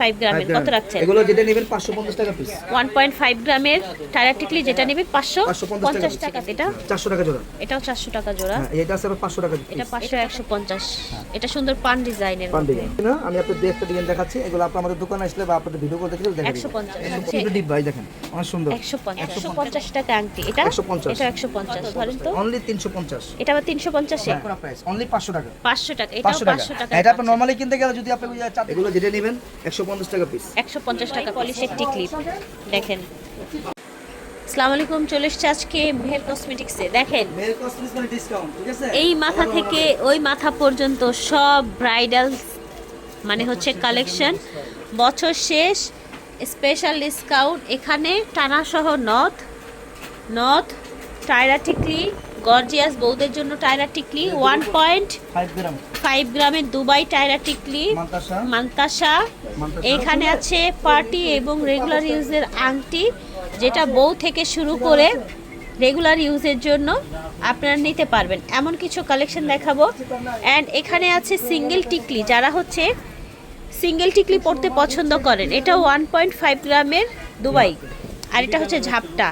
5 গ্রামের কত রাখছেন? এগুলো যেটা নেবেন 550 টাকা পিস। 1.5 গ্রামের টায়ার টিকলি যেটা নেবেন 550 টাকা। এটা 400 টাকা জোড়া। এটাও 400 টাকা জোড়া। হ্যাঁ, এটা আছে 500 টাকা পিস। এটা 500 150। এটা সুন্দর পান ডিজাইনের পান ডিজাইন না, আমি আপনাদের একটা ডিজাইন দেখাচ্ছি। এগুলো আপনি আমাদের দোকানে আসলে বা আপনাদের ভিডিও করে দেখলে দেখাবেন। 150 এটা ডিপ ভাই দেখেন অনেক সুন্দর। 150 টাকা আংটি। এটা 150 এটা 150 ধরেন তো। অনলি 350। এটা আবার 350 এ পুরো প্রাইস অনলি 500 টাকা। 500 টাকা। এটাও 500 টাকা। এটা আপনি নরমালি কিনতে গেলে যদি আপনি এগুলো যেটা নেবেন 150 টাকা পিস। 150 টাকা পলিশের টিকলি দেখেন। আসসালামু আলাইকুম, চলে এসেছে আজকে মেহের কসমেটিক্সে। দেখেন মেল কসমেটিক্স মানে ডিসকাউন্ট, ঠিক আছে? এই মাথা থেকে ওই মাথা পর্যন্ত সব ব্রাইডাল মানে হচ্ছে কালেকশন, বছর শেষ স্পেশাল ডিসকাউন্ট। এখানে টানা সহ নথ টায়রা টিকলি, গর্জিয়াস বউদের জন্য টায়রা টিকলি, 1.5 গ্রামের দুবাই টায়রা টিকলি, মান্তাসা। এখানে আছে পার্টি এবং রেগুলার ইউজের আংটি, যেটা বউ থেকে শুরু করে রেগুলার ইউজের জন্য আপনারা নিতে পারবেন। এমন কিছু কালেকশন দেখাবো। অ্যান্ড এখানে আছে সিঙ্গেল টিকলি, যারা হচ্ছে সিঙ্গেল টিকলি পরতে পছন্দ করেন। এটা 1.5 গ্রামের দুবাই। আর এটা হচ্ছে ঝাপটা।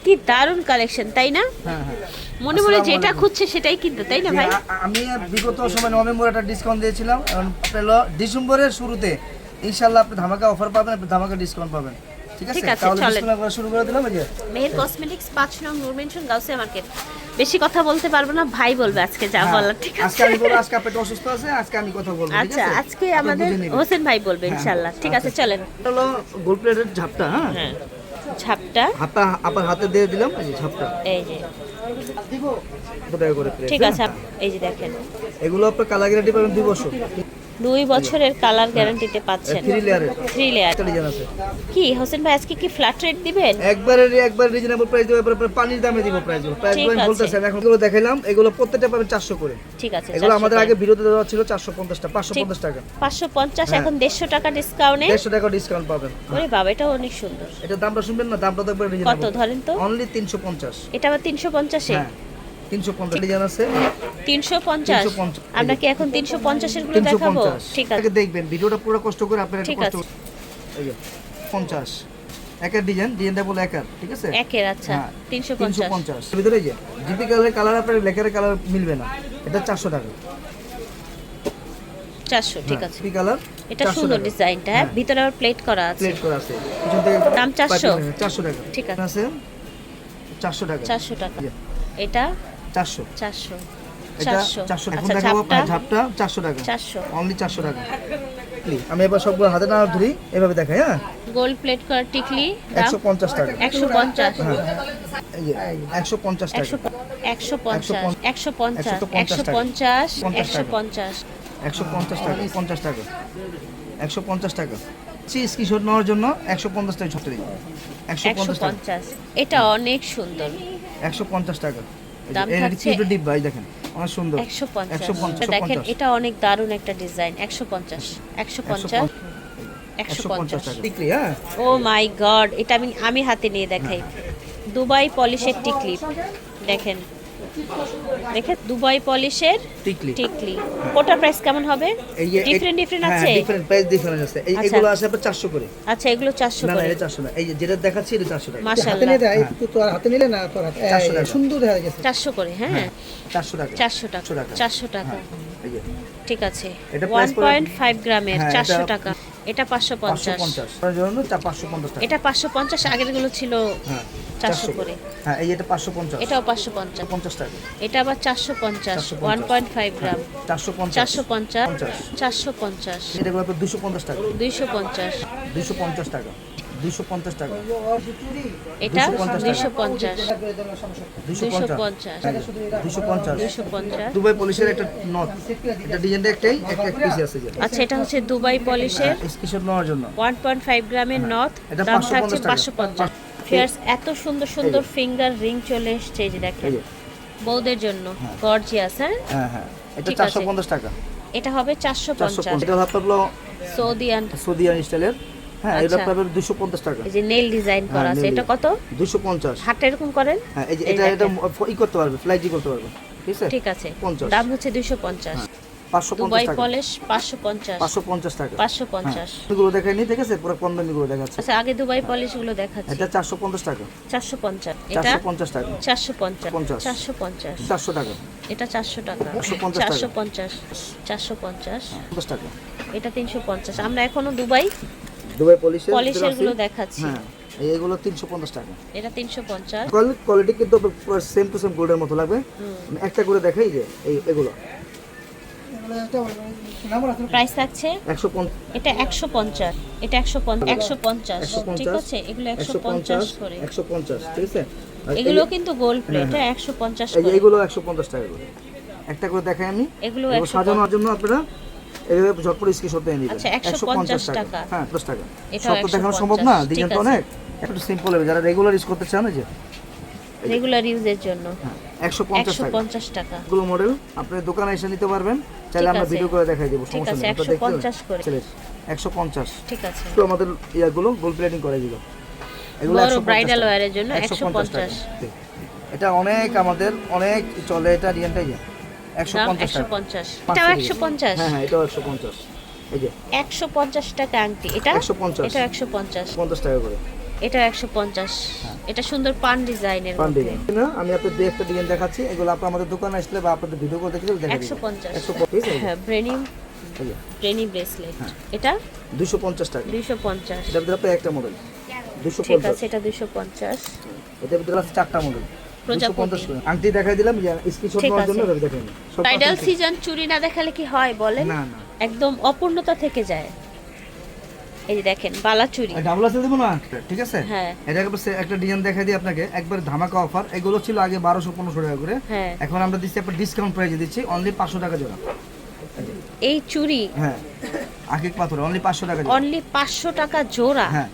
কি দারুণ কালেকশন, তাই না? হ্যাঁ হ্যাঁ, মনে মনে যেটা খুঁজছে সেটাই কিনতে, তাই না ভাই? আমি বিগত সময় নভেম্বর একটা ডিসকাউন্ট দিয়েছিলাম। আপনার ডিসেম্বরের শুরুতে ইনশাআল্লাহ আপনি ধামাকা অফার পাবেন, আপনি ধামাকা ডিসকাউন্ট পাবেন। ঠিক আছে, তাহলে ডিসকাউন্ট আমরা শুরু করে দিলাম। এই যে মেহের কসমেটিক্স 5 নং নূর মেনশন গাউসিয়া মার্কেট। বেশি কথা বলতে পারবো না, ভাই বলবে আজকে যা বলার। ঠিক আছে, আজকে আমি বলবো, আজকে আপনি একটু অসুস্থ আছে, আজকে আমি কথা বলবো। ঠিক আছে, আচ্ছা আজকে আমাদের হোসেন ভাই বলবে ইনশাআল্লাহ। ঠিক আছে, চলেন। এটা হলো গোল্ড প্লেটের ঝাপটা। হ্যাঁ, ঝাপটা হাতা আপনার হাতে দিয়ে দিলাম। এই যে ঝাপটা, এই যে কত টাকা করে প্লেট? ঠিক আছে, এই যে দেখেন এগুলো আপনার কালার গ্যারান্টি পাবেন 2 বছর। 2 বছরের কালার গ্যারান্টিতে পাচ্ছেন। 3 লেয়ারের 3 লেয়ার। একটা ডিজাইন আছে। কি হোসেন ভাই আজকে কি ফ্ল্যাট রেট দিবেন? একবার রিজনেবল প্রাইস দেব, এবার পানির দামে দিব প্রাইস ঠিক আমি আছে। বলতেছেন। এখন এগুলো দেখাইলাম, এগুলো প্রত্যেকটা পাবেন 400 করে। ঠিক আছে, এগুলো আমাদের আগে ভিডিওতে দেওয়া ছিল 450 টাকা, 550 টাকা। 550, এখন 150 টাকা ডিসকাউন্টে 150 টাকা ডিসকাউন্ট পাবেন। ওরে বাবা, এটা অনেক সুন্দর। এটা দামটা শুনবেন না, দামটা দেখবেন রিজনেবল। কত ধরেন তো? অনলি 350। এটা আবার 350 এ? হ্যাঁ 350 ডিজাইন আছে। 350। 350 আমরা কি এখন 350 এর গুলো দেখাবো? 350 ঠিক আছে, আগে দেখবেন ভিডিওটা পুরো কষ্ট করে আপনারা একটু ঠিক কষ্ট। আছে। এই যে 50 একের ডিজাইনটা বলে একের, ঠিক আছে? একের। আচ্ছা, হ্যাঁ, 350। 350 এর ভিতরে যে জিপি কালার আপনার লেখার কালার মিলবে না, এটা 400 টাকা। 400, ঠিক আছে। জিপি কালার এটা সুন্দর ডিজাইনটা। হ্যাঁ, ভিতরে আবার প্লেট করা আছে। প্লেট করা আছে। পিছন থেকে দাম 400? 400 টাকা। ঠিক আছে, আছে 400 টাকা। 400 টাকা। এটা 400। 400। এটা 400। এখন দেখাবো আপনার ঝাপটা 400 টাকা। 400 অনলি 400 টাকা। আমি এবার সবগুলো হাতে না ধরি, এভাবে দেখাই। হ্যাঁ, গোল্ড প্লেট করা টিকলি দাম 150 টাকা। 150। হ্যাঁ, এই যে 150 টাকা। 150 150 150 150 টাকা, 50 টাকা, 150 টাকা। স্ক্রিনশট নেওয়ার জন্য 150 টাকা ছোট দিই। 150 টাকা। 150। এটা অনেক সুন্দর। 150 টাকা। দাম এই থাকছে একটু ডিপ ভাই দেখেন অনেক সুন্দর। 150। দেখেন এটা অনেক দারুণ একটা ডিজাইন। 150 150 150 টাকা টিকলি। হ্যাঁ, ও মাই গড, এটা আমি হাতে নিয়ে দেখাই। দুবাই পলিশের টিকলি দেখেন, দুবাই পলিশের টিকলি। কোটা প্রাইস কেমন হবে? এই যে ডিফারেন্ট আছে। হ্যাঁ, ডিফারেন্ট প্রাইস ডিফারেন্ট আছে। এইগুলো আছে আপনার 400 করে। আচ্ছা, এগুলো 400 না না, করে। এটা 400 না। এই যে যেটা দেখাচ্ছি এটা 400 টাকা। মাশাআল্লাহ, তো হাতে নিলে না, তো 400 টাকা সুন্দর হয়ে গেছে। 400 করে। হ্যাঁ, 400 টাকা। 400 টাকা। 400 টাকা। এই যে ঠিক আছে, এটা প্রাইস 1.5 গ্রামের হ্যাঁ, 400 টাকা। এটা 550। 550 এর জন্য 550 টাকা। এটা 550, আগের গুলো ছিল হ্যাঁ 400 করে। হ্যাঁ, এই এটা 550। এটাও 550। 50 টাকা। এটা আবার 450, 1.5 গ্রাম। 450 450। এটা গুলো 250 টাকা। 250। 250 টাকা। 250 টাকা। এটা 250 250। 250 দুবাই পলিশের একটা নট, এটা ডিজাইনটা একটাই, এক পিস আছে যে। আচ্ছা, এটা হচ্ছে দুবাই পলিশের স্ক্রিনশট নেওয়ার জন্য 1.5 গ্রামের নথ। এটা দাম 550 থাকছে টাকা। 550। ফিয়ার্স, এত সুন্দর সুন্দর ফিঙ্গার রিং চলে এসেছে। এই যে দেখেন, বউদের জন্য গর্জিয়াস। হ্যাঁ হ্যাঁ, এটা ঠিক আছে। 450 টাকা। এটা হবে 450। এটা হলো সৌদিয়ান স্টাইলের। হ্যাঁ, এটা পাবে 250 টাকা। এই যে নেল ডিজাইন করা আছে। এটা কত? 250। হাতটা এরকম করেন। হ্যাঁ, এই যে এটা করতে পারবে, ফ্লাইজি করতে পারবে। ঠিক আছে, ঠিক আছে। 50। দাম হচ্ছে 250। 550 দুবাই টাকা। পলিশ 550 550 টাকা। 550। এগুলো দেখাইনি, ঠিক আছে, পুরো কম দামি গুলো দেখাচ্ছে। আচ্ছা আগে দুবাই পলিশ গুলো দেখাচ্ছি। এটা 450 টাকা। 450, এটা 450 টাকা। 450, 50, 450, 400 টাকা। এটা 400 টাকা, 150 টাকা। 450, 450, 50 টাকা। এটা 350। আমরা এখনো দুবাই দুবাই পলিশের পলিশের গুলো দেখাচ্ছি। হ্যাঁ, এগুলো 350 টাকা। এটা 350। কোয়ালিটি কিন্তু পুরো সেম টু সেম গোল্ডের মতো লাগবে। একটা করে দেখাই যে এগুলো প্রাইস থাকছে 150, এটা 150, এটা 150, ঠিক আছে, এগুলো 150 করে। 150, ঠিক আছে। আর এগুলো কিন্তু গোল্ড প্লেট, এটা 150 এই যে করে। এগুলো 150 টাকা করে। একটা করে দেখাই আমি। এগুলো এগুলো সাজানোর জন্য আপনারা এইভাবে ঝটপট স্ক্রিনশট নিয়ে নেবেন। আচ্ছা, 150 টাকা। হ্যাঁ, 10 টাকা। এটাও সব তো দেখানো সম্ভব 150, না, ঠিক ডিজাইন তো আছে। অনেক। একটু সিম্পল হবে, যারা রেগুলার ইউজ করতে চান, এই যে রেগুলার ইউজের জন্য 150 টাকা। 150 টাকা। এগুলো মডেল আপনি দোকানে এসে নিতে পারবেন, চাইলে ঠিক আমরা আছে। ভিডিও করে দেখাই দেব, ঠিক সমস্যা আছে, নেই। আপনারা দেখতে 150 করে। 150। ঠিক আছে, তো আমাদের ইয়াগুলো গোল্ড প্লেটিং করে দিল, এগুলো বড় 150 ব্রাইডাল টাকা। ওয়্যারের জন্য 150 টাকা। 150। এটা অনেক আমাদের অনেক চলে, এটা ডিজাইনটাই যে দাম 150 টাকা। 150, এটাও 150। হ্যাঁ হ্যাঁ, এটাও 150। এই যে 150 টাকা আংটি, এটা 150, এটা 150, 50 টাকা করে। এটা 150। এটা সুন্দর পান ডিজাইনের পান মধ্যে। ডিজাইন না, আমি আপনাদের দুই একটা ডিজাইন দেখাচ্ছি, এগুলো আপনি আমাদের দোকানে আসলে বা আপনাদের ভিডিও করে দেখলে দেখা দিবেন। 150। 150, হ্যাঁ, ব্রেনি এই যে ব্রেসলেট, এটা 250 টাকা। 250। এটার ভিতরে আপনার একটা মডেল ঠিক 250। আছে, এটা 250। এটার ভিতরে আছে 4টা মডেল প্রজাপতি। 250 করে। আংটি দেখাই দিলাম, যে স্ক্রিনশট ঠিক নেওয়ার আছে। জন্য এভাবে দেখেন। সব ব্রাইডাল পাশে- সিজন চুড়ি না দেখালে কি হয় বলেন? না না, একদম অপূর্ণতা থেকে যায়। এই যে দেখেন বালা চুড়ি। ডাবল আছে দেবো না, ঠিক আছে। হ্যাঁ। এটা একটা ডিজাইন দেখাই দিই আপনাকে, একবার ধামাকা অফার। এগুলো ছিল আগে 1200-1500 টাকা করে, হ্যাঁ। এখন আমরা দিচ্ছি আপনার ডিসকাউন্ট প্রাইসে দিচ্ছি অনলি 500 টাকা জোড়া। এই চুড়ি হ্যাঁ, আকিক পাথর অনলি 500 টাকা জোড়া। অনলি 500 টাকা জোড়া। হ্যাঁ,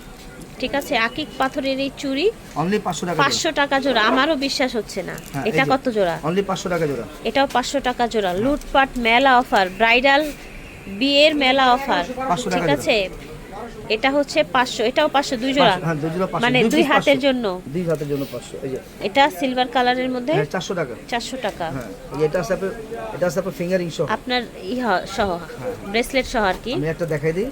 ঠিক আছে, আকিক পাথরের এই চুড়ি অনলি 500 টাকা জোড়া। 500 টাকা জোড়া। আমারও বিশ্বাস হচ্ছে না। হ্যাঁ, এটা এই যে, কত জোড়া? অনলি 500 টাকা জোড়া। এটাও 500 টাকা জোড়া। লুটপাট মেলা অফার, ব্রাইডাল বিয়ের মেলা অফার। 500 ঠিক টাকা আছে, এটা হচ্ছে 500, এটাও 500, দুই জোড়া। হ্যাঁ, দুই জোড়া 500, মানে দুই দুই piece হাতের 500, জন্য। দুই হাতের জন্য 500। এই যে এটা সিলভার কালারের মধ্যে হ্যাঁ, 400 টাকা। 400 টাকা। হ্যাঁ, এই যে এটা আছে আপনার, এটা আছে আপনার ফিঙ্গারিং সহ। আপনার সহ ব্রেসলেট সহ আর কি। আমি একটা দেখাই দিই।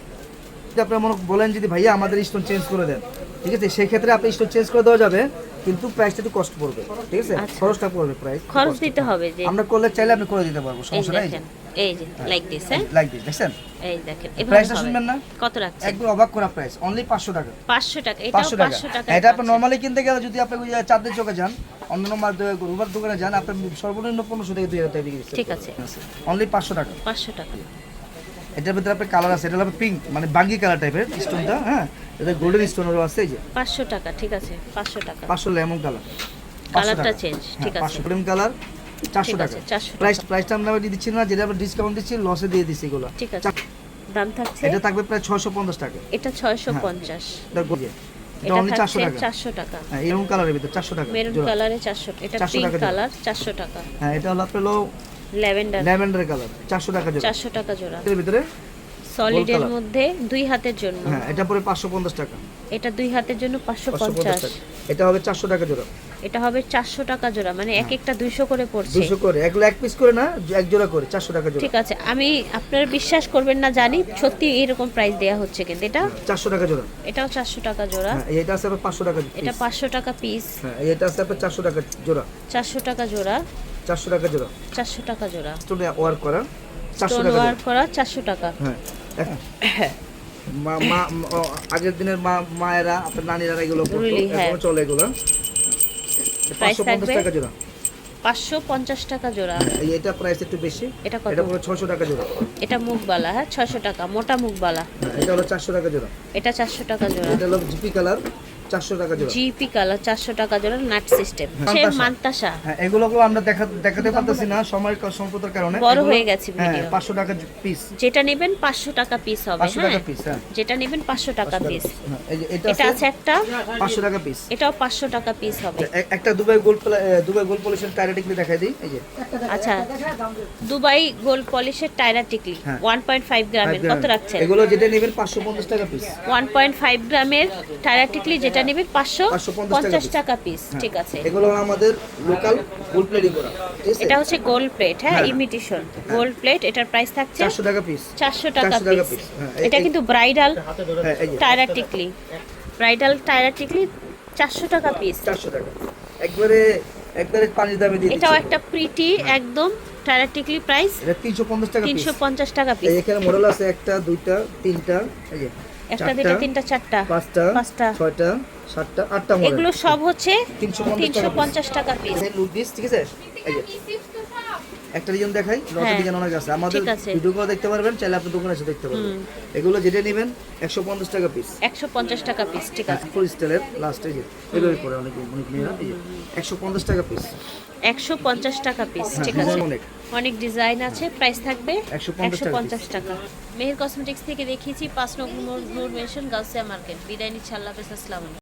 যদি আপনারা মনে বলেন যদি ভাইয়া আমাদের স্টোন চেঞ্জ করে দেন, ঠিক আছে, সেই ক্ষেত্রে আপনি স্টোন চেঞ্জ করে দেওয়া যাবে, কিন্তু প্রাইসটা একটু কষ্ট পড়বে, ঠিক আছে, আচ্ছা। খরচটা পড়বে, প্রাইস খরচ দিতে হবে যে। আমরা করলে চাইলে আপনি করে দিতে পারবো, এই সমস্যা নাই। দেখেন, এই যে লাইক দিস, হ্যাঁ, লাইক দিস, দেখছেন এই দেখেন এভাবে প্রাইসটা হবে। শুনবেন না, কত রাখছেন? একদম অবাক করা প্রাইস, অনলি 500 টাকা। 500 টাকা, এটাও 500 টাকা। 500 টাকা। এটা আপনি নরমালি কিনতে গেলে যদি আপনি ওই যে চাঁদের চোখে যান, অন্যান্য রুবার দোকানে যান, আপনি সর্বনিম্ন 1500 থেকে 2000 টাকা বিক্রি করতে ঠিক আছে, অনলি 500 টাকা। 500 টাকা। এটার ভিতরে আপনার কালার আছে, এটা হলো পিঙ্ক, মানে বাঙ্গি কালার টাইপের স্টোনটা। হ্যাঁ, এটা গোল্ডেন স্টোনেরও আছে, এই যে 500 টাকা, ঠিক আছে, 500 টাকা। 500 লেমন কালার, কালারটা চেঞ্জ, ঠিক আছে। 500 ক্রিম কালার, 400 ঠিক টাকা। আছে, 400 প্রাইসটা আমরা দিচ্ছি না, যেটা আমরা ডিসকাউন্ট দিচ্ছি, লসে দিয়ে দিচ্ছি এগুলো। ঠিক আছে। দাম থাকছে, এটা থাকবে প্রায় 650 টাকা। এটা 650। এটা গোজে, এটা এটা অনলি 400 থাকছে টাকা। 400 টাকা। হ্যাঁ, এরকম কালারের ভিতরে 400 টাকা মেরুন জোড়া। কালারে 400, এটা 400 পিঙ্ক টাকা জোড়া। কালার 400 টাকা। হ্যাঁ, এটা হলো আপনার ল্যাভেন্ডার ল্যাভেন্ডার কালার, 400 টাকা জোড়া। 400 টাকা জোড়া। এর ভিতরে সলিডের colour। মধ্যে দুই হাতের জন্য। হ্যাঁ, এটা পরে 550 টাকা। এটা দুই হাতের জন্য 550 550। টাকা। এটা হবে 400 টাকা জোড়া। এটা হবে 400 টাকা জোড়া, মানে এক একটা 200 করে পড়ছে। 200 করে, এগুলো এক পিস করে না, এক জোড়া করে 400 টাকা জোড়া। ঠিক আছে, আমি আপনারা বিশ্বাস করবেন না জানি, সত্যি এরকম প্রাইস দেয়া হচ্ছে কিন্তু এটা 400 টাকা জোড়া। এটাও 400 টাকা জোড়া। হ্যাঁ, এটা আছে আপনার 500 টাকা এটা piece। 500 টাকা পিস। হ্যাঁ, এটা আছে আপনার 400 টাকা জোড়া। 400 টাকা জোড়া। 400 টাকা জোড়া। 400 টাকা জোড়া। স্টোনে ওয়ার্ক করা 400 স্টোন টাকা জোড়া। ওয়ার্ক করা 400 টাকা। হ্যাঁ, আগের দিনের মায়েরা, আপনার নানিরা এগুলো পরতো, Really, হ্যাঁ। এখনো চলে এগুলো। প্রাইস 550 থাকবে টাকা জোড়া। 550 টাকা জোড়া। এই এটা প্রাইস একটু বেশি। এটা কত? এটা পুরো 600 টাকা জোড়া। এটা মুখবালা, হ্যাঁ, 600 টাকা, মোটা মুখবালা। হ্যাঁ, এটা হলো 400 টাকা জোড়া। এটা 400 টাকা জোড়া। এটা হলো জিপি কালার, 400 টাকা জোড়া। জিপি কালার 400 টাকা জোড়া, নাট সিস্টেম। সে মান্তাসা। মান্তাসা হ্যাঁ, এগুলো আমরা দেখাতে পারতেছি না সময়ের স্বল্পতার কারণে। বড় এগুলো- হয়ে গেছে হ্যাঁ, ভিডিও। 500 টাকা পিস। যেটা নেবেন 500 টাকা পিস হবে, 500 টাকা হ্যাঁ, পিস। হ্যাঁ, যেটা নেবেন 500 টাকা পিস। হ্যাঁ, এই যে এটা এটা আছে একটা, 500 টাকা পিস। এটাও 500 টাকা পিস হবে। একটা দুবাই গোল্ড পলিশের টাইরেটিকলি দেখাই দিই, এই যে আচ্ছা, দুবাই গোল্ড পলিশের টায়রা টিকলি হ্যাঁ। 1.5 গ্রামের কত রাখছেন? এগুলো যেটা নেবেন 550 টাকা পিস। 1.5 গ্রামের টায়রা টিকলি যেটা এটা নেবেন 550 টাকা পিস। হ্যাঁ। ঠিক আছে, এগুলো হলো আমাদের লোকাল গোল্ড প্লেটিং করা, ঠিক আছে? এটা হচ্ছে গোল্ড প্লেট, হ্যাঁ, হ্যাঁ। Imitation gold plate. এটার প্রাইস থাকছে 400 টাকা পিস। 400 টাকা 400 টাকা পিস। পিস, হ্যাঁ। এটা কিন্তু ব্রাইডাল হ্যাঁ, এই যে টায়রা টিকলি, ব্রাইডাল টায়রা টিকলি 400 টাকা পিস। 400 টাকা একবারে একবারে পানির দামে দিয়ে এটাও দিচ্ছি। একটা প্রিটি একদম টায়রা টিকলি, প্রাইস এটা 350 টাকা পিস। 350 টাকা এই পিস। এখানে মডেল আছে 1টা 2টা 3টা, এই যে একটা, দুইটা, তিনটা, চারটা, 5টা পাঁচটা। 6টা 7টা 8টা মডেল। এগুলো সব হচ্ছে 350 টাকা পিস। এই লুক দিস, ঠিক আছে? এই যে একটা ডিজাইন দেখাই, লতা হ্যাঁ, ডিজাইন অনেক আছে, আমাদের ঠিক আছে। ভিডিওগুলো দেখতে পারবেন, চাইলে আপনি দোকানে এসে দেখতে পারবেন। এগুলো যেটা নেবেন 150 টাকা পিস। 150 টাকা পিস। ঠিক আছে, ফুল স্টাইলের লাস্টে যে এভাবে করে অনেক অনেক মেয়েরা, এই যে 150 টাকা পিস। 150 টাকা পিস। হ্যাঁ, ঠিক আছে, ডিজাইন অনেক। অনেক ডিজাইন আছে, প্রাইস থাকবে 150 টাকা। মেহের কসমেটিক্স থেকে দেখিয়েছি 5 নম্বর নূর মেনশন গাউসিয়া মার্কেট। বিদায় নিচ্ছি, আল্লাহ হাফেজ, আসসালামু আলাইকুম।